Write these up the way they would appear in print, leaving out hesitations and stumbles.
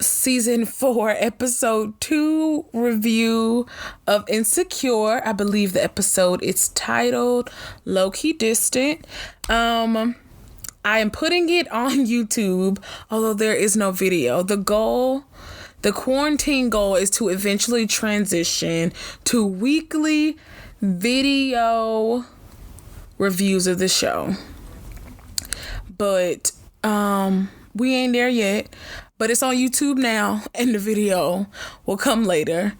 season 4, episode 2 review of Insecure. I believe the episode is titled Low Key Distant. I am putting it on YouTube, although there is no video. The quarantine goal is to eventually transition to weekly video reviews of the show. But we ain't there yet. But it's on YouTube now, and the video will come later.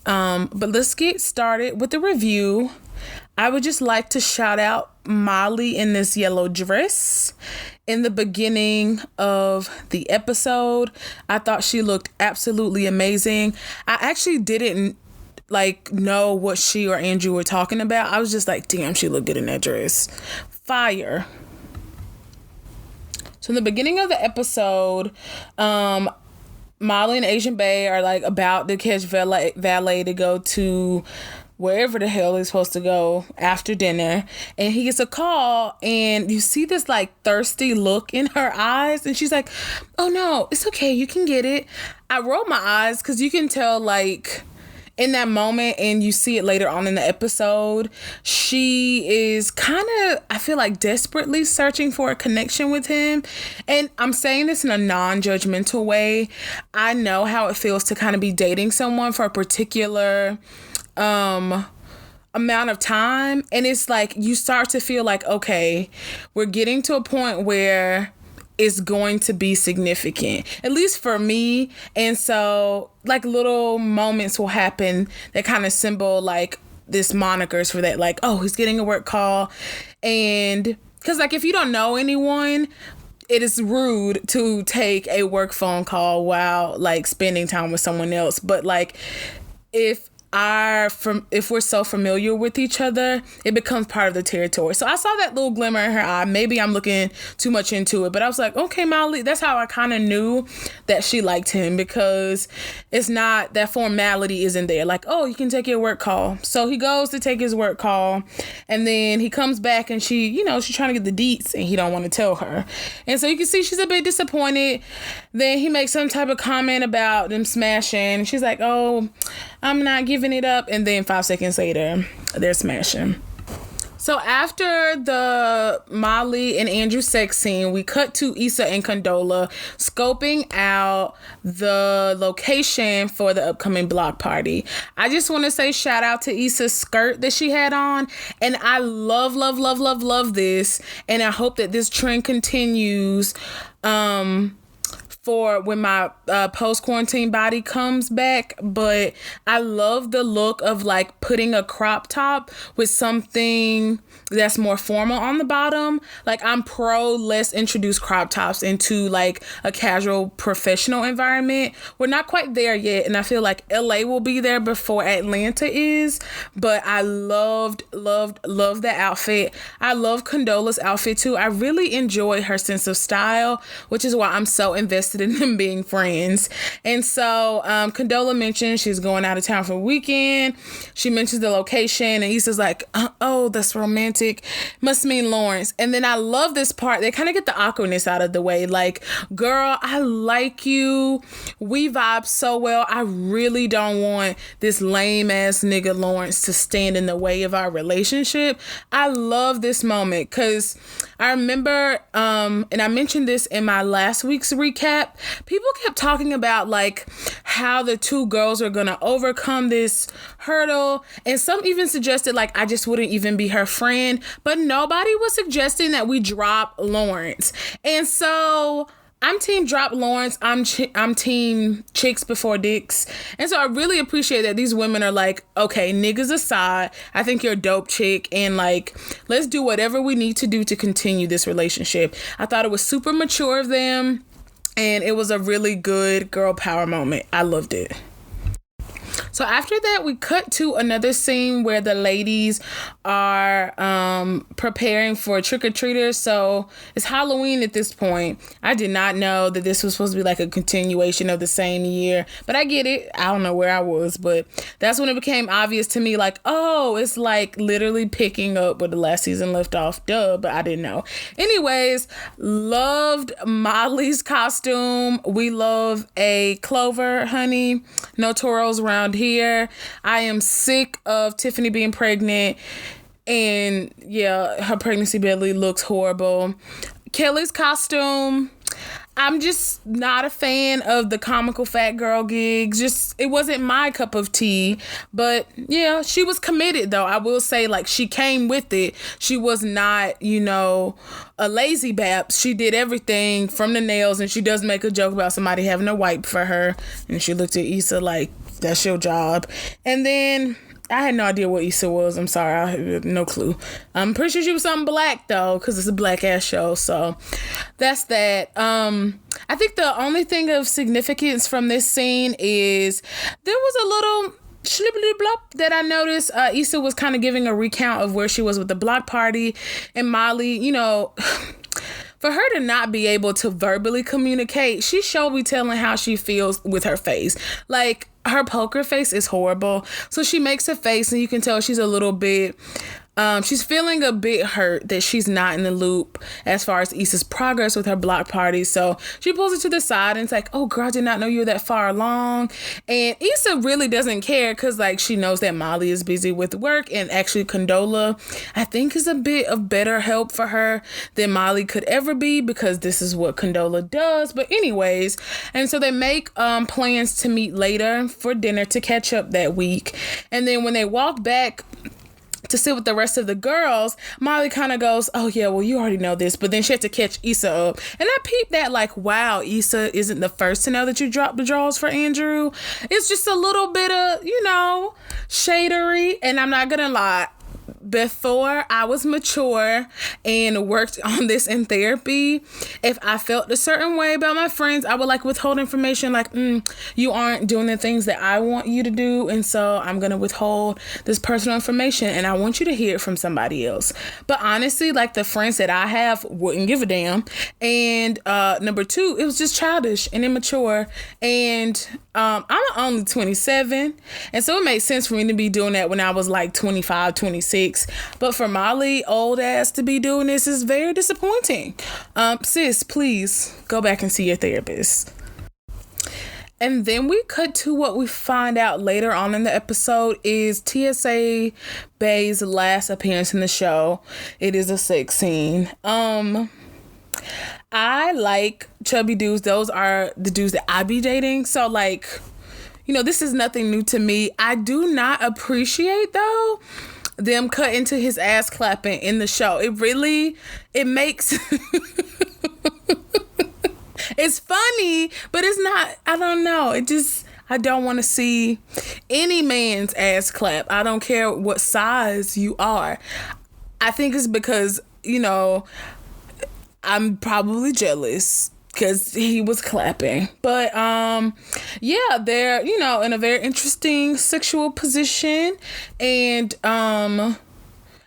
But let's get started with the review. I would just like to shout out Miley in this yellow dress. In the beginning of the episode, I thought she looked absolutely amazing. I actually didn't know what she or Andrew were talking about. I was just like, damn, she looked good in that dress. Fire. So in the beginning of the episode, Miley and TSA Bay are about to catch valet to go to wherever the hell they're supposed to go after dinner. And he gets a call, and you see this thirsty look in her eyes. And she's like, oh no, it's okay. You can get it. I rolled my eyes because you can tell in that moment, and you see it later on in the episode, she is kind of, I feel desperately searching for a connection with him. And I'm saying this in a non-judgmental way. I know how it feels to kind of be dating someone for a particular amount of time. And it's you start to feel okay, we're getting to a point where is going to be significant, at least for me. And so little moments will happen that kind of symbol this monikers for that, oh, he's getting a work call. And because if you don't know anyone, it is rude to take a work phone call while spending time with someone else. But if we're so familiar with each other, it becomes part of the territory. So I saw that little glimmer in her eye. Maybe I'm looking too much into it, but I was like, okay, Miley, that's how I kind of knew that she liked him, because it's not, that formality isn't there. Oh, you can take your work call. So he goes to take his work call, and then he comes back, and she's trying to get the deets, and he don't want to tell her. And so you can see she's a bit disappointed. Then he makes some type of comment about them smashing. She's like, oh, I'm not giving it up. And then 5 seconds later, they're smashing. So after the Miley and Andrew sex scene, we cut to Issa and Condola scoping out the location for the upcoming block party. I just want to say shout out to Issa's skirt that she had on. And I love, love, love, love, love this. And I hope that this trend continues for when my post-quarantine body comes back. But I love the look of putting a crop top with something that's more formal on the bottom. I'm pro let's introduce crop tops into a casual professional environment. We're not quite there yet, and I feel LA will be there before Atlanta is. But I loved that outfit. I love Condola's outfit too. I really enjoy her sense of style, which is why I'm so invested in them being friends. And so Condola mentioned she's going out of town for a weekend. She mentions the location, and Issa's like, oh, that's romantic. Must mean Lawrence. And then I love this part. They kind of get the awkwardness out of the way. Girl, I like you. We vibe so well. I really don't want this lame ass nigga Lawrence to stand in the way of our relationship. I love this moment because I remember, and I mentioned this in my last week's recap, people kept talking about how the two girls were going to overcome this hurdle. And some even suggested I just wouldn't even be her friend. But nobody was suggesting that we drop Lawrence. And so I'm team drop Lawrence. I'm team chicks before dicks. And so I really appreciate that these women are okay, niggas aside, I think you're a dope chick. And let's do whatever we need to do to continue this relationship. I thought it was super mature of them. And it was a really good girl power moment. I loved it. So after that, we cut to another scene where the ladies are preparing for trick-or-treaters. So it's Halloween at this point. I did not know that this was supposed to be like a continuation of the same year, but I get it. I don't know where I was, but that's when it became obvious to me, like, oh, it's like literally picking up where the last season left off. Duh, but I didn't know. Anyways, loved Miley's costume. We love a Clover, honey. No Toros around here. I am sick of Tiffany being pregnant. And yeah, her pregnancy belly looks horrible. Kelly's costume, I'm just not a fan of the comical fat girl gigs. Just, it wasn't my cup of tea. But yeah, she was committed though. I will say, like, she came with it. She was not, a lazy Babs. She did everything from the nails, and she does make a joke about somebody having a wipe for her. And she looked at Issa like, that's your job. And then I had no idea what Issa was. I'm sorry. I had no clue. I'm pretty sure she was something black, though, because it's a black-ass show. So that's that. I think the only thing of significance from this scene is there was a little shlibbity-blop that I noticed. Issa was kind of giving a recount of where she was with the block party. And Miley, for her to not be able to verbally communicate, she should be telling how she feels with her face. Like, her poker face is horrible. So she makes a face and you can tell she's a little bit, she's feeling a bit hurt that she's not in the loop as far as Issa's progress with her block party. So she pulls it to the side and it's like, oh girl, I did not know you were that far along. And Issa really doesn't care because like she knows that Miley is busy with work, and actually Condola, I think, is a bit of better help for her than Miley could ever be, because this is what Condola does. But anyways, and so they make plans to meet later for dinner to catch up that week. And then when they walk back to sit with the rest of the girls, Miley kind of goes, oh yeah, well, you already know this. But then she had to catch Issa up. And I peeped that, like, wow, Issa isn't the first to know that you dropped the draws for Andrew. It's just a little bit of, shadery. And I'm not gonna lie, before I was mature and worked on this in therapy, if I felt a certain way about my friends, I would like withhold information, like, you aren't doing the things that I want you to do, and so I'm gonna withhold this personal information and I want you to hear it from somebody else. But honestly, like, the friends that I have wouldn't give a damn. And number two, it was just childish and immature. And I'm only 27, and so it made sense for me to be doing that when I was like 25, 26. But for Miley, old ass, to be doing this is very disappointing. Sis, please go back and see your therapist. And then we cut to what we find out later on in the episode is TSA Bay's last appearance in the show. It is a sex scene. I like chubby dudes. Those are the dudes that I be dating. So, like, this is nothing new to me. I do not appreciate, though, them cut into his ass clapping in the show. It makes... It's funny, but it's not, I don't know. I don't want to see any man's ass clap. I don't care what size you are. I think it's because, I'm probably jealous because he was clapping. But yeah, they're, in a very interesting sexual position. And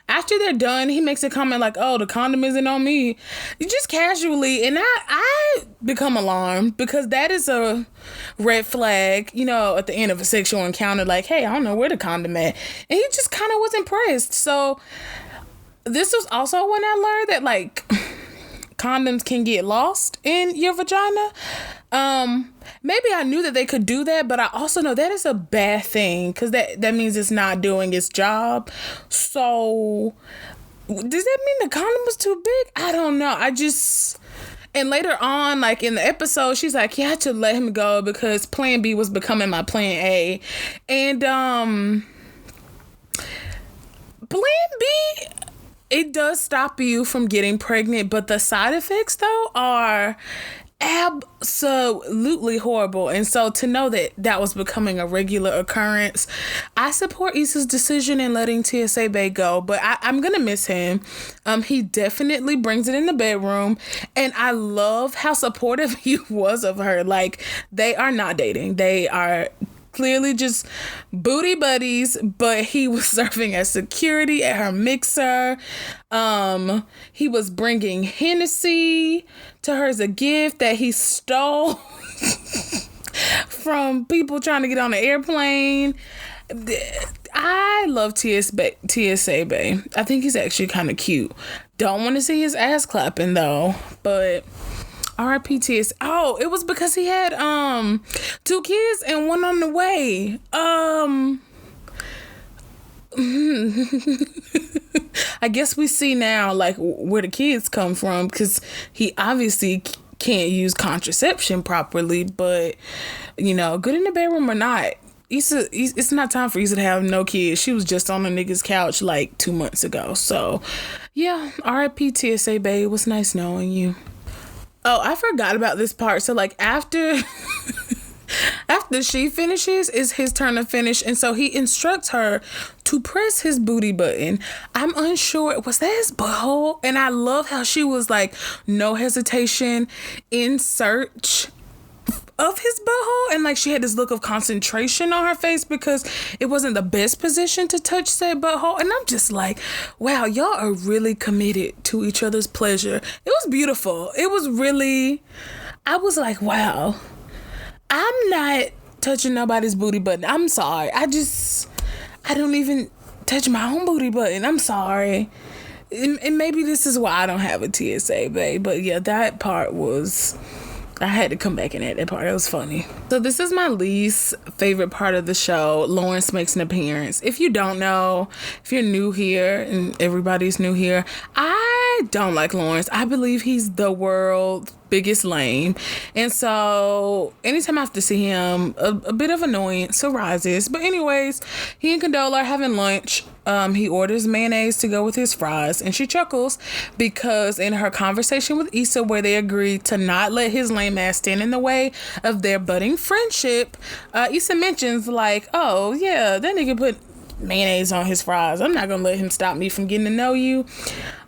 after they're done, he makes a comment like, oh, the condom isn't on me. Just casually. And I become alarmed, because that is a red flag, at the end of a sexual encounter. Like, hey, I don't know where the condom at. And he just kind of was impressed. So this was also when I learned that, like, condoms can get lost in your vagina. Maybe I knew that they could do that, but I also know that is a bad thing, because that means it's not doing its job. So does that mean the condom was too big? I don't know. And later on, like in the episode, she's like, yeah, I had to let him go because plan B was becoming my plan A. And plan B, it does stop you from getting pregnant, but the side effects, though, are absolutely horrible. And so to know that was becoming a regular occurrence, I support Issa's decision in letting TSA Bay go, but I'm gonna miss him. He definitely brings it in the bedroom, and I love how supportive he was of her. Like, they are not dating. They are clearly just booty buddies, but he was serving as security at her mixer. He was bringing Hennessy to her as a gift that he stole from people trying to get on the airplane. I love TSA Bay. I think he's actually kind of cute. Don't want to see his ass clapping though, but R.I.P. TSA. Oh, it was because he had 2 kids and one on the way. I guess we see now like where the kids come from, because he obviously can't use contraception properly, but you know, good in the bedroom or not, it's not time for Issa to have no kids. She was just on a nigga's couch like 2 months ago. So yeah, R.I.P. TSA Bay. It was nice knowing you. Oh, I forgot about this part. So like after she finishes, it's his turn to finish. And so he instructs her to press his booty button. I'm unsure. Was that his butthole? And I love how she was like, no hesitation, in search of his butthole. And like she had this look of concentration on her face because it wasn't the best position to touch said butthole. And I'm just like, wow, y'all are really committed to each other's pleasure. It was beautiful. It was really, I was like, wow, I'm not touching nobody's booty button. I'm sorry. I don't even touch my own booty button. I'm sorry. And maybe this is why I don't have a TSA Bay. But yeah, that part was, I had to come back and add that part. It was funny. So this is my least favorite part of the show. Lawrence makes an appearance. If you don't know, if you're new here, and everybody's new here, I don't like Lawrence. I believe he's the world's biggest lame. And so anytime I have to see him, a bit of annoyance arises. But anyways, he and Condola are having lunch. He orders mayonnaise to go with his fries, and she chuckles because in her conversation with Issa, where they agreed to not let his lame ass stand in the way of their budding friendship, Issa mentions like, oh yeah, that nigga put mayonnaise on his fries. I'm not gonna let him stop me from getting to know you.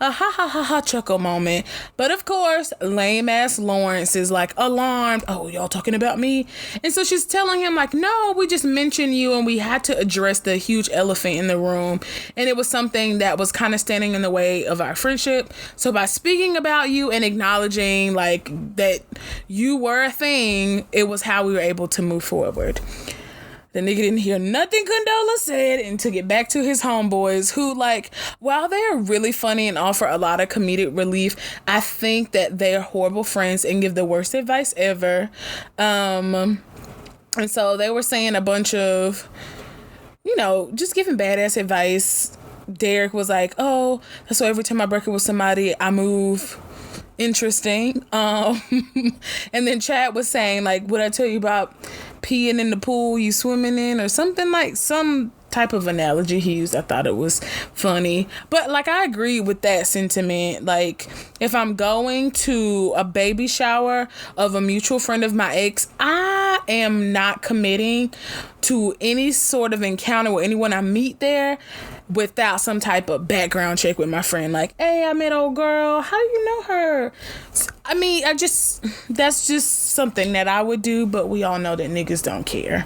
A ha ha ha ha chuckle moment. But of course, lame ass Lawrence is like alarmed. Oh, y'all talking about me? And so she's telling him like, no, we just mentioned you and we had to address the huge elephant in the room. And it was something that was kind of standing in the way of our friendship. So by speaking about you and acknowledging like that you were a thing, it was how we were able to move forward. The nigga didn't hear nothing Condola said and took it back to his homeboys, who, like, while they are really funny and offer a lot of comedic relief, I think that they are horrible friends and give the worst advice ever. And so they were saying a bunch of, you know, just giving badass advice. Derek was like, oh, that's why every time I break it with somebody, I move. Interesting. And then Chad was saying, like, what I tell you about peeing in the pool you swimming in, or something, like some type of analogy he used. I thought it was funny, but like I agree with that sentiment. Like if I'm going to a baby shower of a mutual friend of my ex, I am not committing to any sort of encounter with anyone I meet there without some type of background check with my friend. Like, hey, I met old girl. How do you know her? I mean, that's just something that I would do, but we all know that niggas don't care.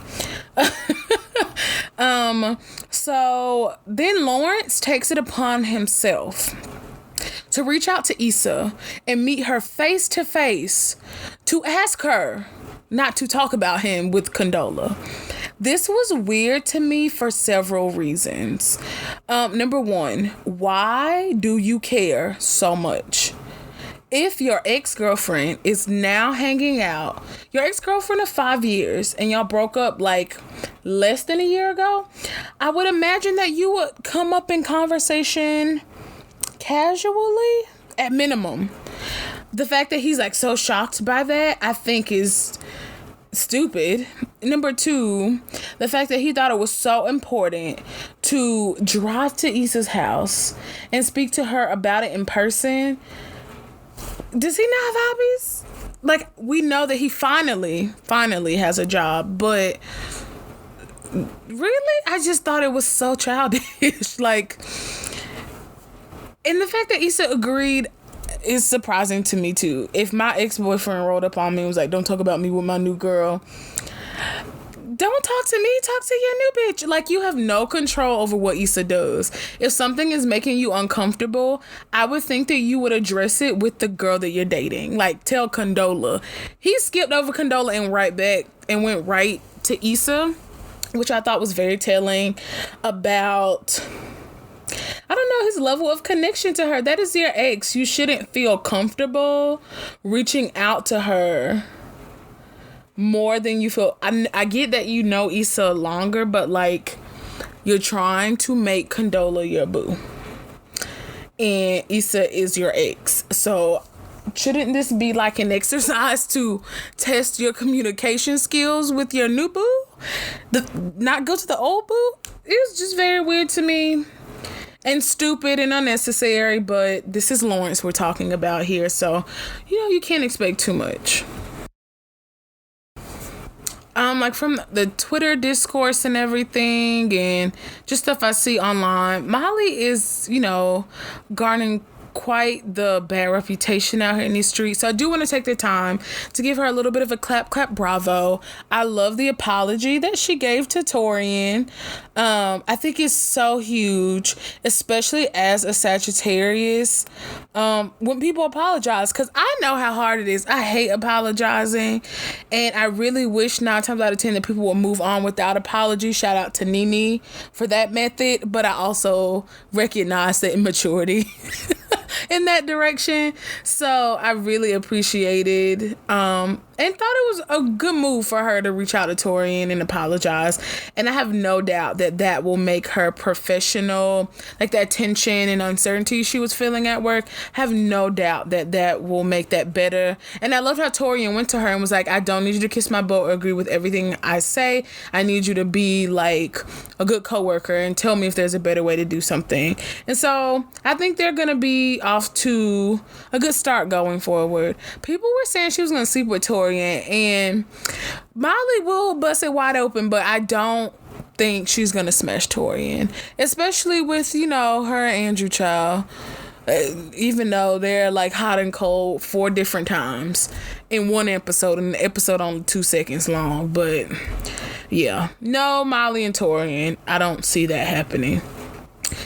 So then Lawrence takes it upon himself to reach out to Issa and meet her face to face to ask her not to talk about him with Condola. This was weird to me for several reasons. Number one, why do you care so much? If your ex-girlfriend is now hanging out, your ex-girlfriend of 5 years, and y'all broke up like less than a year ago, I would imagine that you would come up in conversation casually at minimum. The fact that he's like so shocked by that, I think is stupid. Number two, the fact that he thought it was so important to drive to Issa's house and speak to her about it in person. Does he not have hobbies? Like, we know that he finally has a job, but really, I just thought it was so childish. Like, and the fact that Issa agreed is surprising to me too. If my ex-boyfriend rolled up on me and was like, don't talk about me with my new girl, don't talk to me, talk to your new bitch. Like, you have no control over what Issa does. If something is making you uncomfortable, I would think that you would address it with the girl that you're dating. Like, tell Condola. He skipped over Condola and went right to Issa, which I thought was very telling about, I don't know, his level of connection to her. That is your ex. You shouldn't feel comfortable reaching out to her more than you feel. I get that you know Issa longer, but like, you're trying to make Condola your boo, and Issa is your ex. So shouldn't this be like an exercise to test your communication skills with your new boo? Not go to the old boo? It was just very weird to me and stupid and unnecessary, but this is Lawrence we're talking about here, so you can't expect too much. Like from the Twitter discourse and everything and just stuff I see online, Miley is, garnering quite the bad reputation out here in these streets. So I do want to take the time to give her a little bit of a clap bravo. I love the apology that she gave to Torian. I think it's so huge, especially as a Sagittarius, when people apologize, because I know how hard it is. I hate apologizing, and I really wish 9 times out of 10 that people will move on without apology. Shout out to Nene for that method, but I also recognize the immaturity in that direction. So I really appreciated and thought it was a good move for her to reach out to Torian and apologize. And I have no doubt that will make her professional. Like, that tension and uncertainty she was feeling at work, have no doubt that will make that better. And I loved how Torian went to her and was like, I don't need you to kiss my butt or agree with everything I say. I need you to be like a good coworker and tell me if there's a better way to do something. And so I think they're going to be off to a good start going forward. People were saying she was going to sleep with Torian, and Miley will bust it wide open, but I don't think she's going to smash Torian, especially with, her and Andrew child. Even though they're like hot and cold 4 different times in one episode, and the episode only 2 seconds long. But yeah, no, Miley and Torian, I don't see that happening.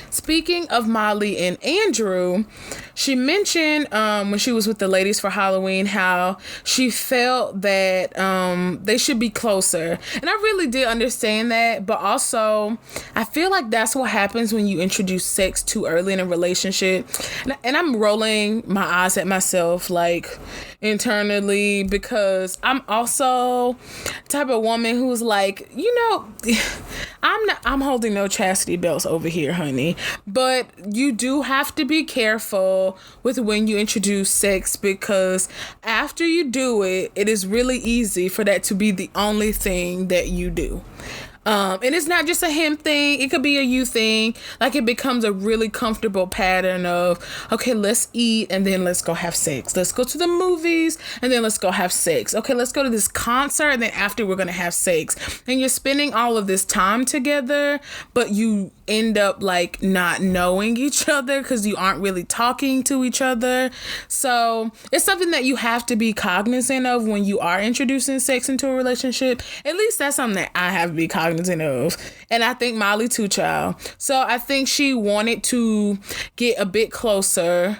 Speaking of Miley and Andrew, she mentioned when she was with the ladies for Halloween how she felt that they should be closer. And I really did understand that, but also I feel like that's what happens when you introduce sex too early in a relationship. And I'm rolling my eyes at myself, like, internally, because I'm also the type of woman who's like, I'm holding no chastity belts over here, honey. But you do have to be careful with when you introduce sex, because after you do it, it is really easy for that to be the only thing that you do. And it's not just a him thing. It could be a you thing. Like, it becomes a really comfortable pattern of, okay, let's eat and then let's go have sex. Let's go to the movies and then let's go have sex. Okay, let's go to this concert and then after we're going to have sex. And you're spending all of this time together, but you end up like not knowing each other because you aren't really talking to each other. So it's something that you have to be cognizant of when you are introducing sex into a relationship. At least that's something that I have to be cognizant of. And I think Miley too, child. So I think she wanted to get a bit closer.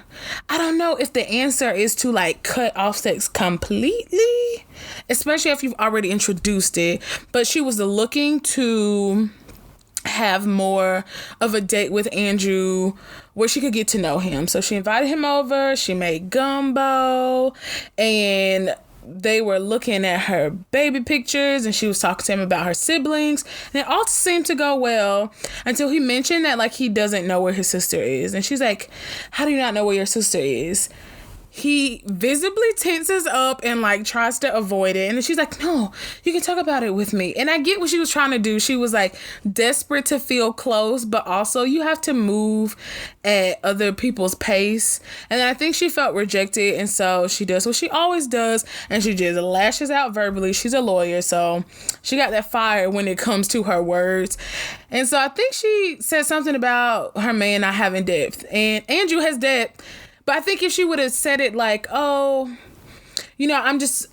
I don't know if the answer is to like cut off sex completely, especially if you've already introduced it. But she was looking to have more of a date with Andrew where she could get to know him. So she invited him over, she made gumbo, and they were looking at her baby pictures and she was talking to him about her siblings, and it all seemed to go well until he mentioned that like he doesn't know where his sister is. And she's like, how do you not know where your sister is? He visibly tenses up and like tries to avoid it. And then she's like, no, you can talk about it with me. And I get what she was trying to do. She was like desperate to feel close, but also you have to move at other people's pace. And then I think she felt rejected. And so she does what she always does. And she just lashes out verbally. She's a lawyer, so she got that fire when it comes to her words. And so I think she said something about her man not having depth. And Andrew has depth. But I think if she would have said it like, oh, I'm just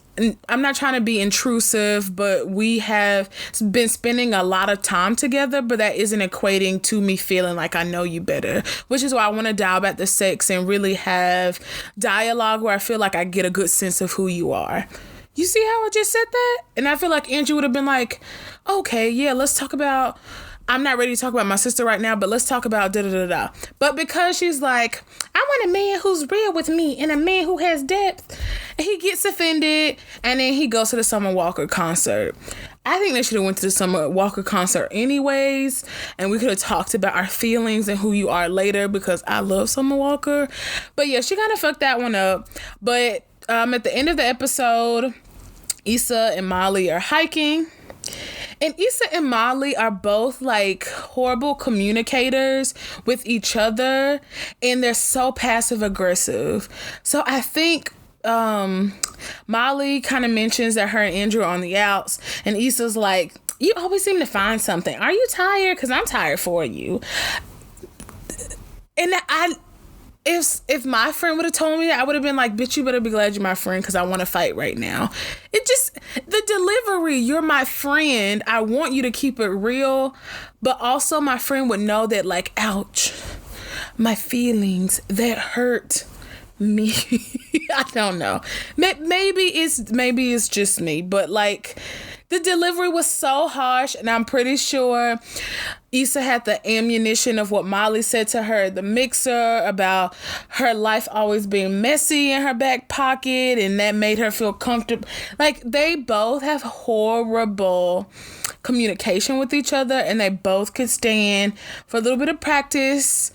I'm not trying to be intrusive, but we have been spending a lot of time together, but that isn't equating to me feeling like I know you better, which is why I want to dial back the sex and really have dialogue where I feel like I get a good sense of who you are. You see how I just said that? And I feel like Andrew would have been like, okay, yeah, let's talk about, I'm not ready to talk about my sister right now, but let's talk about da-da-da-da. But because she's like, I want a man who's real with me and a man who has depth, and he gets offended, and then he goes to the Summer Walker concert. I think they should have went to the Summer Walker concert anyways, and we could have talked about our feelings and who you are later, because I love Summer Walker. But yeah, she kind of fucked that one up. But at the end of the episode, Issa and Miley are hiking. And Issa and Miley are both like horrible communicators with each other, and they're so passive aggressive. So I think Miley kind of mentions that her and Andrew are on the outs, and Issa's like, you always seem to find something. Are you tired? Because I'm tired for you. And if my friend would have told me that, I would have been like, bitch, you better be glad you're my friend, because I want to fight right now. It just, the delivery, you're my friend, I want you to keep it real, but also my friend would know that, like, ouch, my feelings, that hurt me. I don't know. Maybe it's just me, but like, the delivery was so harsh, and I'm pretty sure Issa had the ammunition of what Miley said to her at the mixer about her life always being messy in her back pocket, and that made her feel comfortable. Like, they both have horrible communication with each other, and they both could stand for a little bit of practice.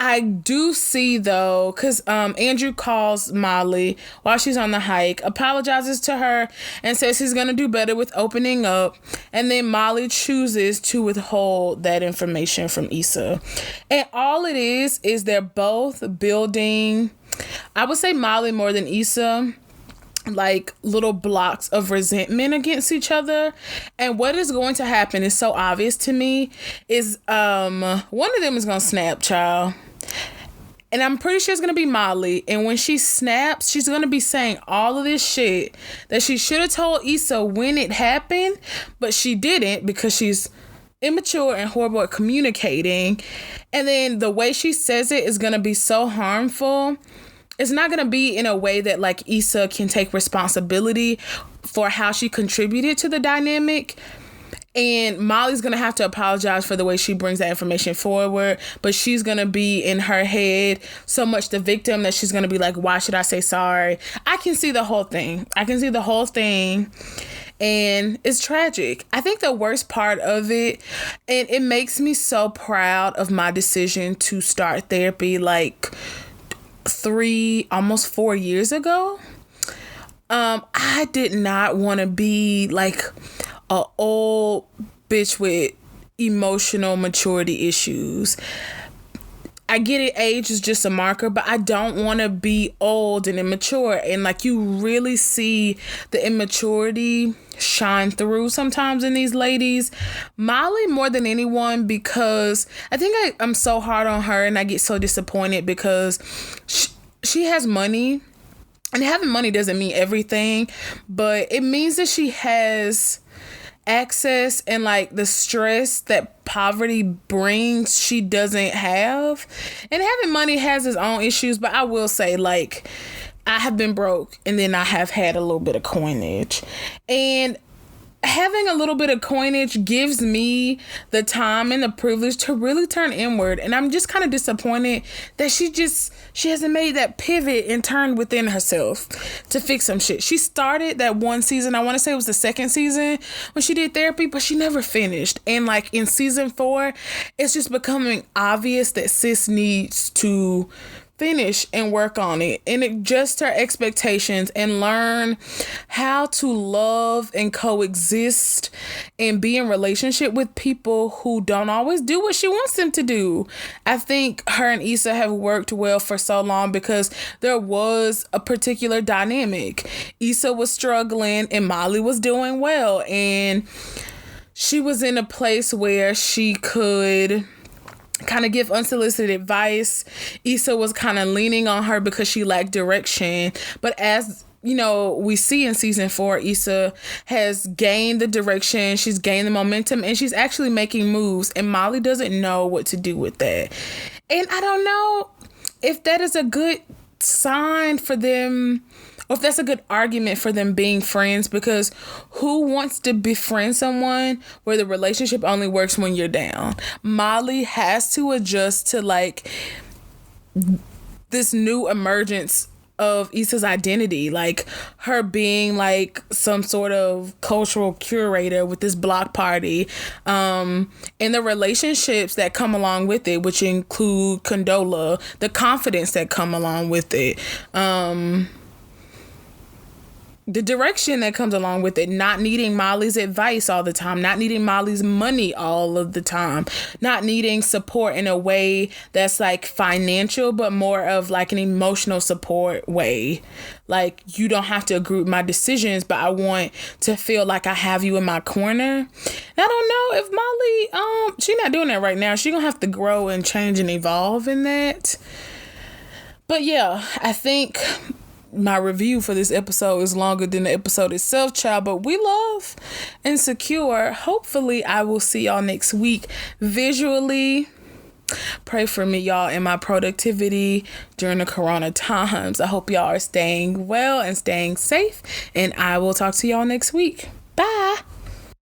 I do see, though, because Andrew calls Miley while she's on the hike, apologizes to her, and says he's going to do better with opening up. And then Miley chooses to withhold that information from Issa. And all it is they're both building, I would say Miley more than Issa, like little blocks of resentment against each other. And what is going to happen is so obvious to me is one of them is going to snap, child. And I'm pretty sure it's going to be Miley. And when she snaps, she's going to be saying all of this shit that she should have told Issa when it happened, but she didn't, because she's immature and horrible at communicating. And then the way she says it is going to be so harmful. It's not going to be in a way that, like, Issa can take responsibility for how she contributed to the dynamic. And Molly's going to have to apologize for the way she brings that information forward. But she's going to be in her head so much the victim that she's going to be like, why should I say sorry? I can see the whole thing. And it's tragic. I think the worst part of it, and it makes me so proud of my decision to start therapy like almost 4 years ago. I did not want to be like a old bitch with emotional maturity issues. I get it, age is just a marker, but I don't want to be old and immature. And like, you really see the immaturity shine through sometimes in these ladies. Miley more than anyone, because I think I'm so hard on her, and I get so disappointed because she has money, and having money doesn't mean everything, but it means that she has access, and like the stress that poverty brings she doesn't have. And having money has its own issues, but I will say, like, I have been broke, and then I have had a little bit of coinage, and having a little bit of coinage gives me the time and the privilege to really turn inward. And I'm just kind of disappointed that she hasn't made that pivot and turned within herself to fix some shit. She started that one season, I want to say it was the second season, when she did therapy, but she never finished. And like in season 4, it's just becoming obvious that sis needs to finish and work on it and adjust her expectations and learn how to love and coexist and be in relationship with people who don't always do what she wants them to do. I think her and Issa have worked well for so long because there was a particular dynamic. Issa was struggling and Miley was doing well, and she was in a place where she could kind of give unsolicited advice. Issa was kind of leaning on her because she lacked direction. But as we see in season 4, Issa has gained the direction, she's gained the momentum, and she's actually making moves, and Molly doesn't know what to do with that. And I don't know if that is a good sign for them, or if that's a good argument for them being friends, because who wants to befriend someone where the relationship only works when you're down? Molly has to adjust to like this new emergence of Issa's identity, like her being like some sort of cultural curator with this block party, and the relationships that come along with it, which include Condola, the confidence that come along with it, the direction that comes along with it, not needing Molly's advice all the time, not needing Molly's money all of the time, not needing support in a way that's like financial, but more of like an emotional support way. Like, you don't have to agree with my decisions, but I want to feel like I have you in my corner. And I don't know if Molly, she's not doing that right now. She's gonna have to grow and change and evolve in that. But yeah, I think my review for this episode is longer than the episode itself, child, but we love Insecure. Hopefully I will see y'all next week visually. Pray for me, y'all, and my productivity during the corona times. I hope y'all are staying well and staying safe, and I will talk to y'all next week.